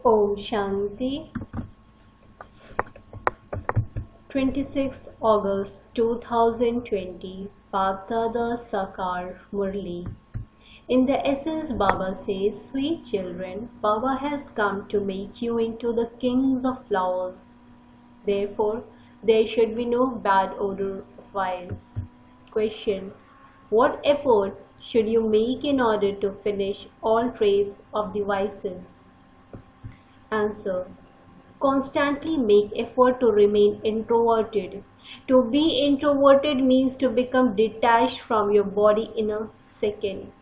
Om Shanti. 26 August 2020 Bapdada Sakar Murli. In the essence, Baba says, sweet children, Baba has come to make you into the kings of flowers. Therefore, there should be no bad odor of vice. Question: what effort should you make in order to finish all trace of the vices? Answer: constantly make effort to remain introverted. To be introverted means to become detached from your body in a second.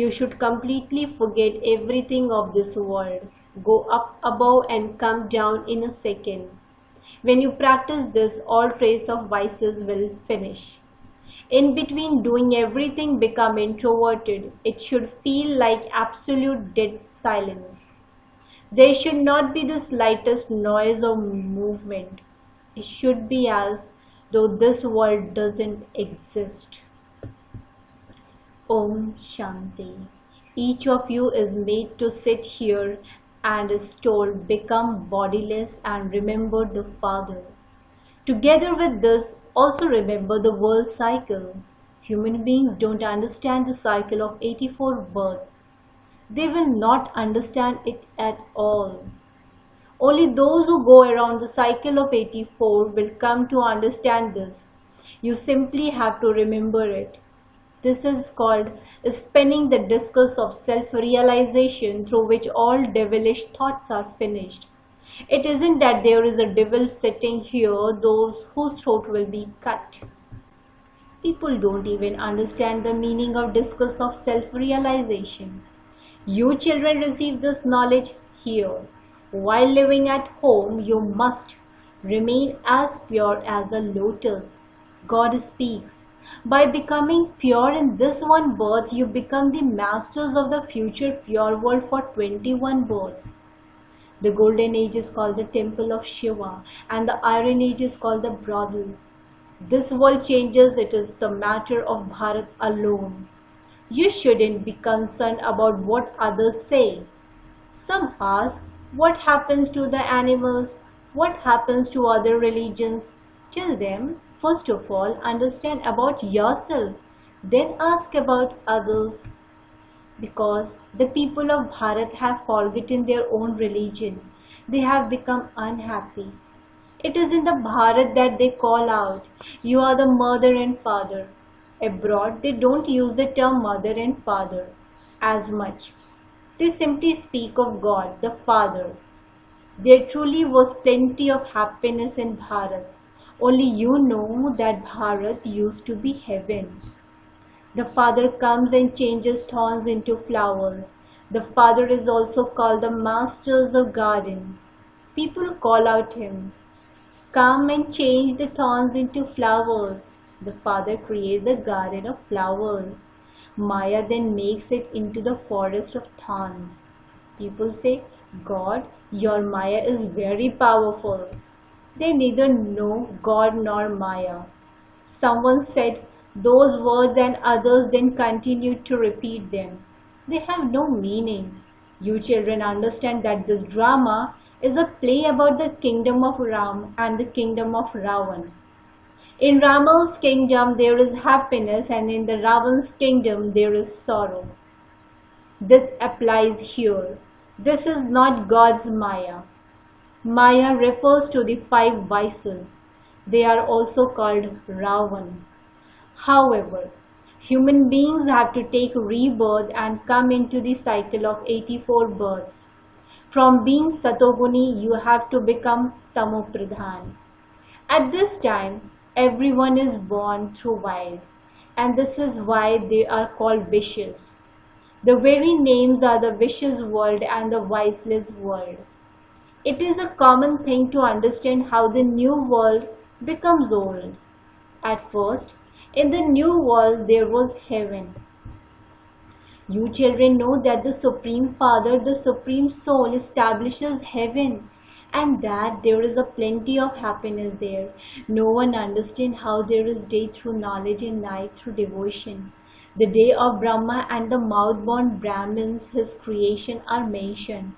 You should completely forget everything of this world. Go up above and come down in a second. When you practice this, all trace of vices will finish. In between doing everything, become introverted. It should feel like absolute dead silence. There should not be the slightest noise or movement. It should be as though this world doesn't exist. Om Shanti. Each of you is made to sit here and is told, become bodiless and remember the Father. Together with this, also remember the world cycle. Human beings don't understand the cycle of 84 births. They will not understand it at all. Only those who go around the cycle of 84 will come to understand this. You simply have to remember it. This is called spinning the discus of self-realization through which all devilish thoughts are finished. It isn't that there is a devil sitting here, those whose throat will be cut. People don't even understand the meaning of discus of self-realization. You children receive this knowledge here. While living at home, you must remain as pure as a lotus. God speaks. By becoming pure in this one birth, you become the masters of the future pure world for 21 births. The golden age is called the temple of Shiva and the iron age is called the brothel. This world changes, it is the matter of Bharat alone. You shouldn't be concerned about what others say. Some ask, what happens to the animals? What happens to other religions? Tell them, first of all, understand about yourself, then ask about others. Because the people of Bharat have forgotten their own religion. They have become unhappy. It is in the Bharat that they call out, you are the mother and father. Abroad, they don't use the term mother and father as much. They simply speak of God, the Father. There truly was plenty of happiness in Bharat. Only you know that Bharat used to be heaven. The Father comes and changes thorns into flowers. The Father is also called the Masters of Garden. People call out him, come and change the thorns into flowers. The Father creates the garden of flowers. Maya then makes it into the forest of thorns. People say, God, your Maya is very powerful. They neither know God nor Maya. Someone said those words and others then continued to repeat them. They have no meaning. You children understand that this drama is a play about the kingdom of Ram and the kingdom of Ravan. In Rama's kingdom there is happiness and in the Ravan's kingdom there is sorrow. This applies here. This is not God's Maya. Maya refers to the 5 vices. They are also called Ravan. However, human beings have to take rebirth and come into the cycle of 84 births. From being Satoguni, you have to become Tamopradhan. At this time, everyone is born through vice, and this is why they are called vicious. The very names are the vicious world and the viceless world. It is a common thing to understand how the new world becomes old. At first, in the new world there was heaven. You children know that the Supreme Father, the Supreme Soul, establishes heaven and that there is a plenty of happiness there. No one understands how there is day through knowledge and night through devotion. The day of Brahma and the mouth-born Brahmins, his creation, are mentioned.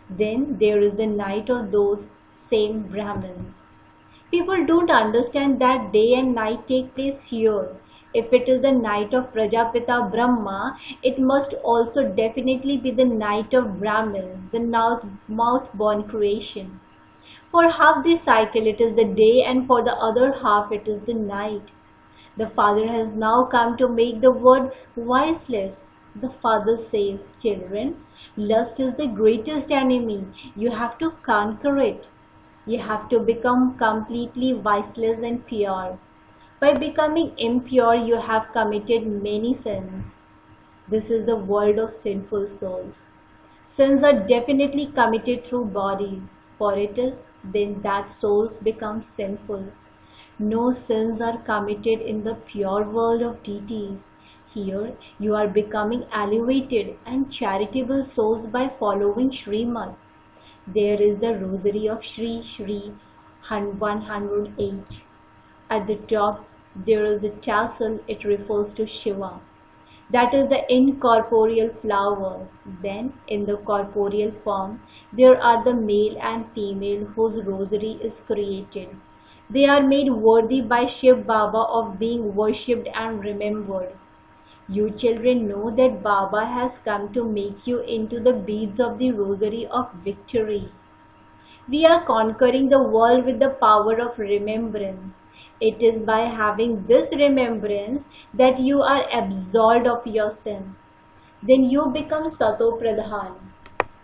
Then there is the night of those same Brahmins. People don't understand that day and night take place here. If it is the night of Prajapita Brahma, it must also definitely be the night of Brahmins, the mouth-born creation. For half the cycle it is the day, and for the other half it is the night. The Father has now come to make the world voiceless. The Father says, children, lust is the greatest enemy. You have to conquer it. You have to become completely voiceless and pure. By becoming impure, you have committed many sins. This is the world of sinful souls. Sins are definitely committed through bodies, for it is then that souls become sinful. No sins are committed in the pure world of deities. Here you are becoming elevated and charitable souls by following Srimad. There is the rosary of Shri Shri 108. At the top there is a tassel, it refers to Shiva. That is the incorporeal flower. Then in the corporeal form there are the male and female whose rosary is created. They are made worthy by Shiv Baba of being worshipped and remembered. You children know that Baba has come to make you into the beads of the rosary of victory. We are conquering the world with the power of remembrance. It is by having this remembrance that you are absolved of your sins. Then you become Sato Pradhan.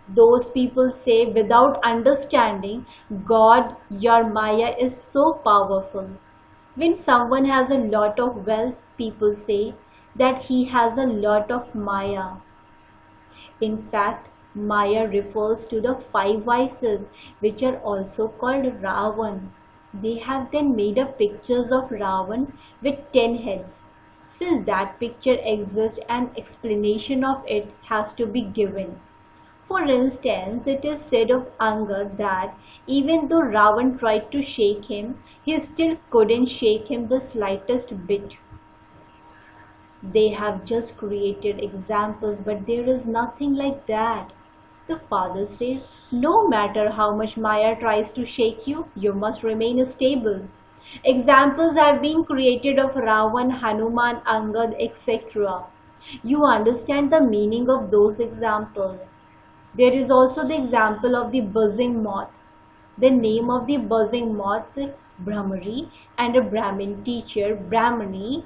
Those people say without understanding, God, your Maya is so powerful. When someone has a lot of wealth, people say that he has a lot of Maya. In fact, Maya refers to the five vices, which are also called Ravan. They have then made up pictures of Ravan with 10 heads. Since that picture exists, an explanation of it has to be given. For instance, it is said of Angad that even though Ravan tried to shake him, he still couldn't shake him the slightest bit. They have just created examples, but there is nothing like that. The Father says, no matter how much Maya tries to shake you, you must remain stable. Examples have been created of Ravan, Hanuman, Angad, etc. You understand the meaning of those examples. There is also the example of the buzzing moth. The name of the buzzing moth, Brahmari, and a Brahmin teacher, Brahmani,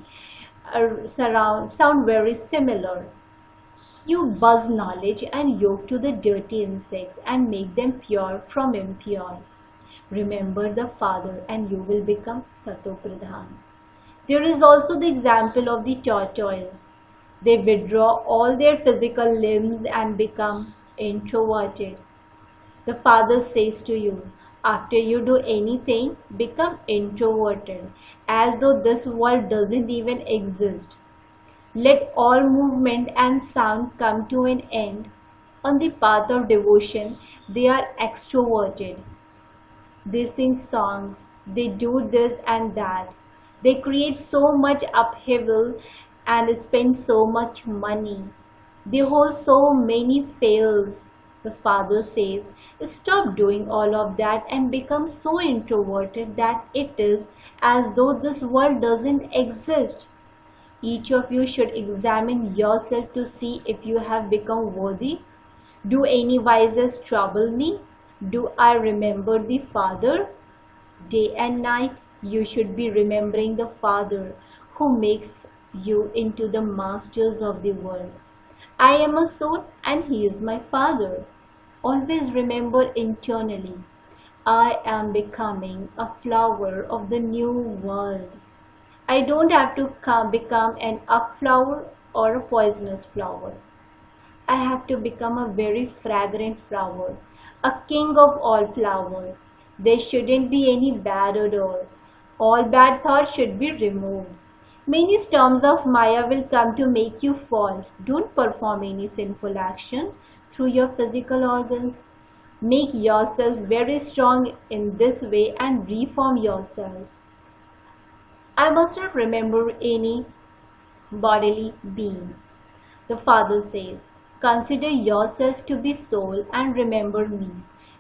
sound very similar. You buzz knowledge and yoke to the dirty insects and make them pure from impure. Remember the Father and you will become Sato Pradhan. There is also the example of the tortoise. They withdraw all their physical limbs and become introverted. The Father says to you, after you do anything, become introverted, as though this world doesn't even exist. Let all movement and sound come to an end. On the path of devotion, they are extroverted. They sing songs, they do this and that. They create so much upheaval and spend so much money. They hold so many fails. The Father says, stop doing all of that and become so introverted that it is as though this world doesn't exist. Each of you should examine yourself to see if you have become worthy. Do any vices trouble me? Do I remember the Father? Day and night you should be remembering the Father who makes you into the masters of the world. I am a soul and He is my Father. Always remember internally, I am becoming a flower of the new world. I don't have to become an up flower or a poisonous flower. I have to become a very fragrant flower, a king of all flowers. There shouldn't be any bad odor. All bad thoughts should be removed. Many storms of Maya will come to make you fall. Don't perform any sinful action through your physical organs. Make yourself very strong in this way and reform yourselves. I must not remember any bodily being. The Father says, Consider yourself to be soul and remember me,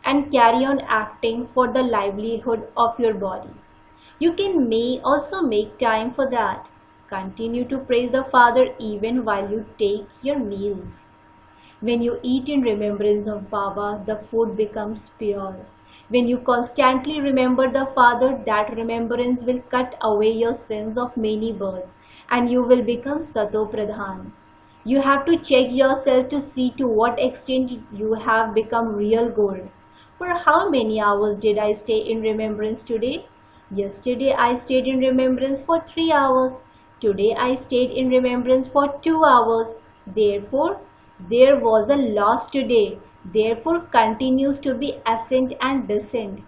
and carry on acting for the livelihood of your body. You can may also make time for that. Continue to praise the Father even while you take your meals. When you eat in remembrance of Baba, the food becomes pure. When you constantly remember the Father, that remembrance will cut away your sins of many births and you will become Sato Pradhan. You have to check yourself to see to what extent you have become real gold. For how many hours did I stay in remembrance today? Yesterday I stayed in remembrance for 3 hours. Today I stayed in remembrance for 2 hours. Therefore, there was a loss today. Therefore, continues to be ascent and descent.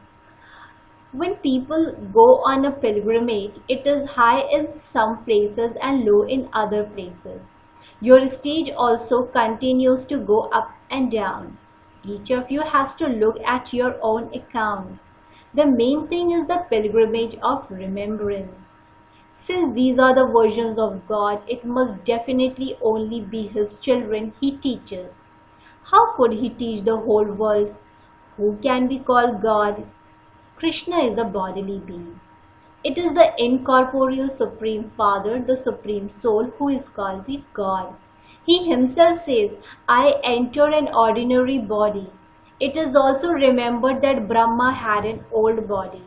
When people go on a pilgrimage, it is high in some places and low in other places. Your stage also continues to go up and down. Each of you has to look at your own account. The main thing is the pilgrimage of remembrance. Since these are the versions of God, it must definitely only be His children He teaches. How could He teach the whole world? Who can be called God? Krishna is a bodily being. It is the incorporeal Supreme Father, the Supreme Soul, who is called the God. He Himself says, I enter an ordinary body. It is also remembered that Brahma had an old body.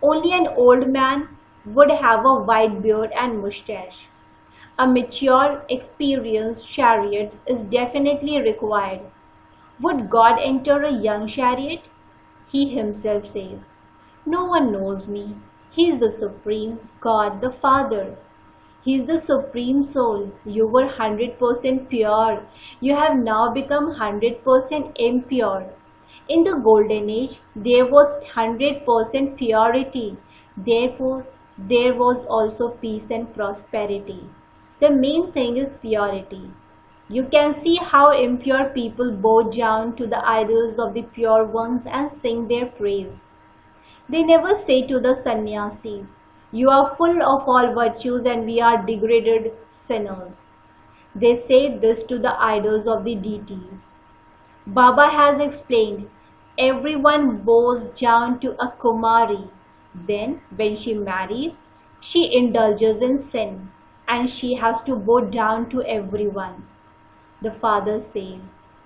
Only an old man would have a white beard and mustache. A mature, experienced chariot is definitely required. Would God enter a young chariot? He Himself says, no one knows me. He is the Supreme God, the Father. He is the Supreme Soul. You were 100% pure. You have now become 100% impure. In the Golden Age, there was 100% purity. Therefore, there was also peace and prosperity. The main thing is purity. You can see how impure people bow down to the idols of the pure ones and sing their praise. They never say to the sannyasis, you are full of all virtues and we are degraded sinners. They say this to the idols of the deities. Baba has explained, everyone bows down to a Kumari. Then, when she marries, she indulges in sin and she has to bow down to everyone. The Father says,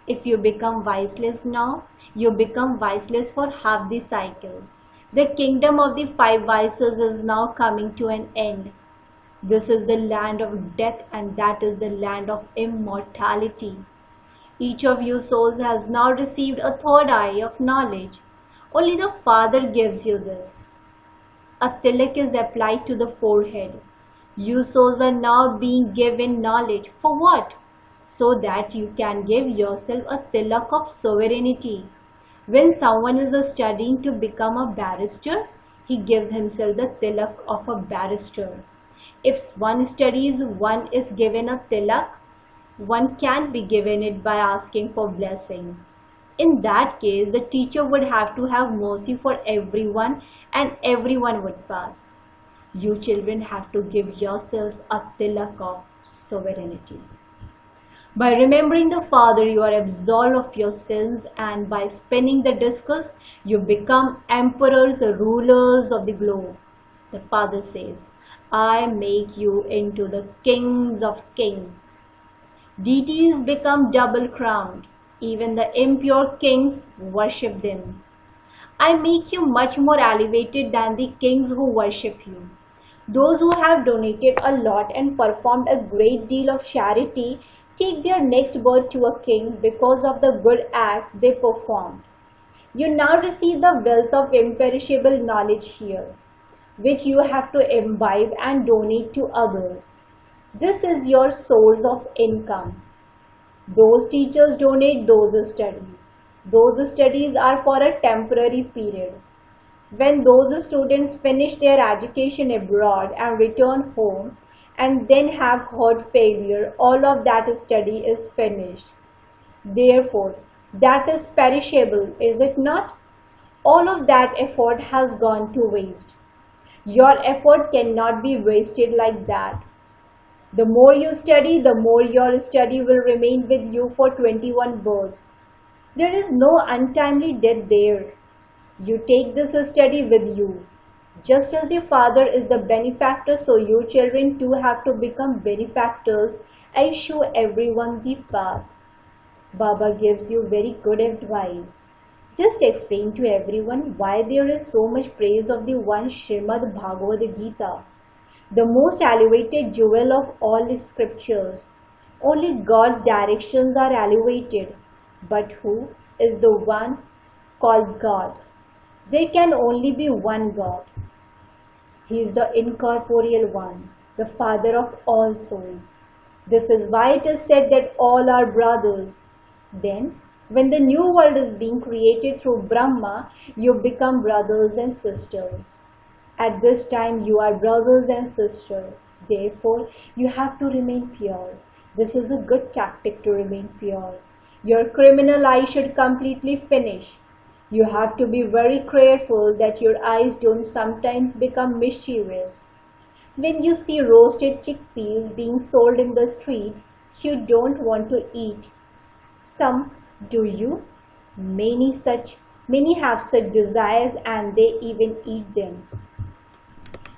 if you become viceless now, you become viceless for half the cycle. The kingdom of the 5 vices is now coming to an end. This is the land of death and that is the land of immortality. Each of you souls has now received a third eye of knowledge. Only the Father gives you this. A tilak is applied to the forehead. You souls are now being given knowledge. For what? So that you can give yourself a tilak of sovereignty. When someone is studying to become a barrister, he gives himself the tilak of a barrister. If one studies, one is given a tilak, one can be given it by asking for blessings. In that case, the teacher would have to have mercy for everyone and everyone would pass. You children have to give yourselves a tilak of sovereignty. By remembering the Father, you are absolved of your sins, and by spinning the discus, you become emperors or rulers of the globe. The Father says, I make you into the kings of kings. Deities become double crowned. Even the impure kings worship them. I make you much more elevated than the kings who worship you. Those who have donated a lot and performed a great deal of charity take their next birth to a king because of the good acts they performed. You now receive the wealth of imperishable knowledge here, which you have to imbibe and donate to others. This is your source of income. Those teachers donate those studies. Those studies are for a temporary period. When those students finish their education abroad and return home and then have heart failure, all of that study is finished. Therefore, that is perishable, is it not? All of that effort has gone to waste. Your effort cannot be wasted like that. The more you study, the more your study will remain with you for 21 births. There is no untimely death there. You take this study with you. Just as the Father is the benefactor, so you children too have to become benefactors and show everyone the path. Baba gives you very good advice. Just explain to everyone why there is so much praise of the one Srimad Bhagavad Gita, the most elevated jewel of all the scriptures. Only God's directions are elevated, but who is the one called God? There can only be one God. He is the incorporeal one, the Father of all souls. This is why it is said that all are brothers. Then, when the new world is being created through Brahma, you become brothers and sisters. At this time, you are brothers and sisters. Therefore, you have to remain pure. This is a good tactic to remain pure. Your criminal eye should completely finish. You have to be very careful that your eyes don't sometimes become mischievous. When you see roasted chickpeas being sold in the street, you don't want to eat. Some do you? Many have such desires and they even eat them.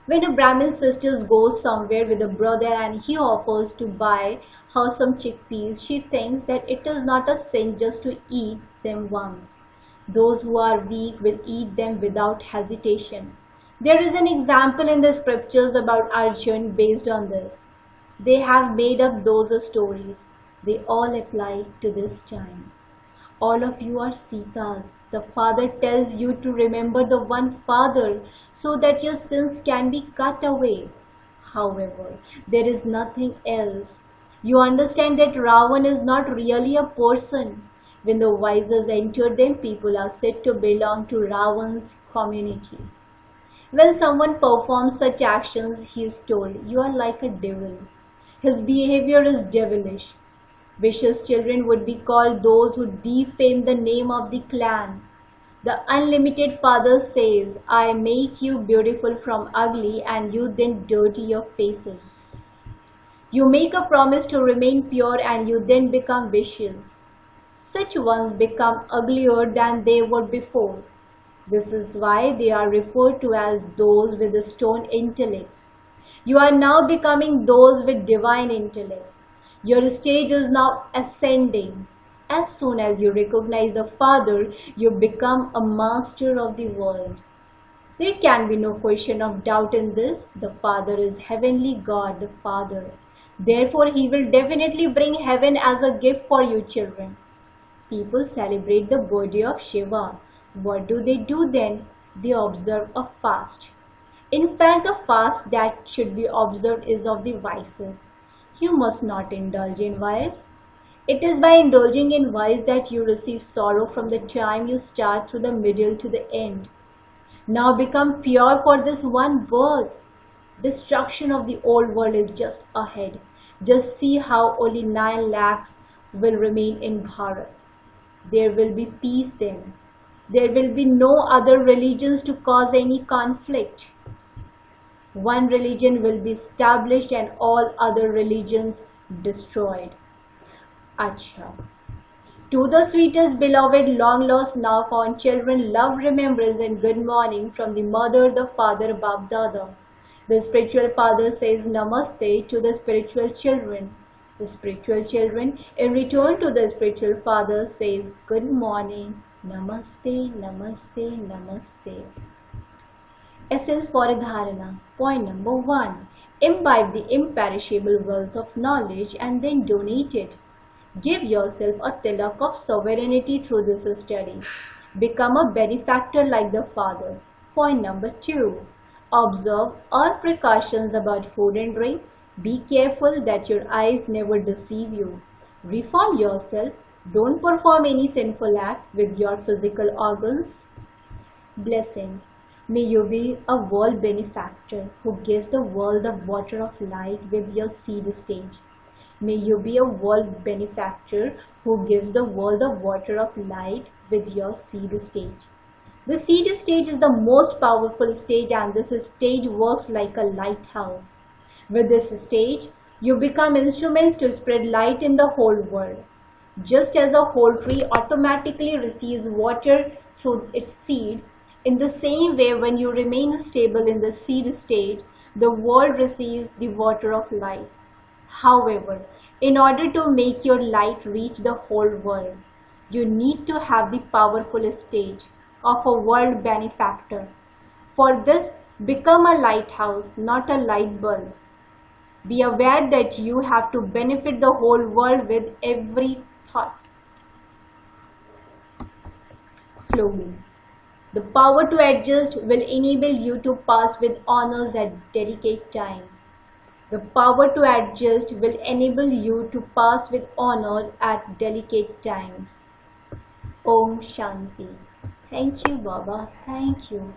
When a Brahmin sister goes somewhere with a brother and he offers to buy her some chickpeas, she thinks that it is not a sin just to eat them once. Those who are weak will eat them without hesitation. There is an example in the scriptures about Arjun based on this. They have made up those stories. They all apply to this time. All of you are Sitas. The Father tells you to remember the one Father so that your sins can be cut away. However, there is nothing else. You understand that Ravan is not really a person. When the vices enter them, people are said to belong to Ravan's community. When someone performs such actions, he is told, "You are like a devil." His behavior is devilish. Vicious children would be called those who defame the name of the clan. The unlimited Father says, "I make you beautiful from ugly and you then dirty your faces." You make a promise to remain pure and you then become vicious. Such ones become uglier than they were before. This is why they are referred to as those with the stone intellects. You are now becoming those with divine intellects. Your stage is now ascending. As soon as you recognize the Father, you become a master of the world. There can be no question of doubt in this. The Father is heavenly God, the Father. Therefore, He will definitely bring heaven as a gift for you children. People celebrate the birthday of Shiva. What do they do then? They observe a fast. In fact, the fast that should be observed is of the vices. You must not indulge in vice. It is by indulging in vice that you receive sorrow from the time you start through the middle to the end. Now become pure for this one birth. Destruction of the old world is just ahead. Just see how only 9 lakhs will remain in Bharat. There will be peace then. There will be no other religions to cause any conflict. One religion will be established and all other religions destroyed. Acha. To the sweetest beloved, long lost, now found children, love, remembrance and good morning from the mother, the father, Bab Dada. The spiritual father says namaste to the spiritual children. The spiritual children, in return to the spiritual father, says good morning, namaste, namaste, namaste. Essence for a dharana. Point number 1. Imbibe the imperishable wealth of knowledge and then donate it. Give yourself a tilak of sovereignty through this study. Become a benefactor like the Father. Point number 2. Observe all precautions about food and drink. Be careful that your eyes never deceive you. Reform yourself. Don't perform any sinful act with your physical organs. Blessings. May you be a world benefactor who gives the world the water of light with your seed stage. May you be a world benefactor who gives the world the water of light with your seed stage. The seed stage is the most powerful stage and this stage works like a lighthouse. With this stage, You become instruments to spread light in the whole world. Just as a whole tree automatically receives water through its seed, in the same way, when you remain stable in the seed stage, the world receives the water of life. However, in order to make your light reach the whole world, you need to have the powerful stage of a world benefactor. For this, become a lighthouse, not a light bulb. Be aware that you have to benefit the whole world with every thought. Slowly. The power to adjust will enable you to pass with honors at delicate times. The power to adjust will enable you to pass with honor at delicate times. Om Shanti. Thank you, Baba. Thank you.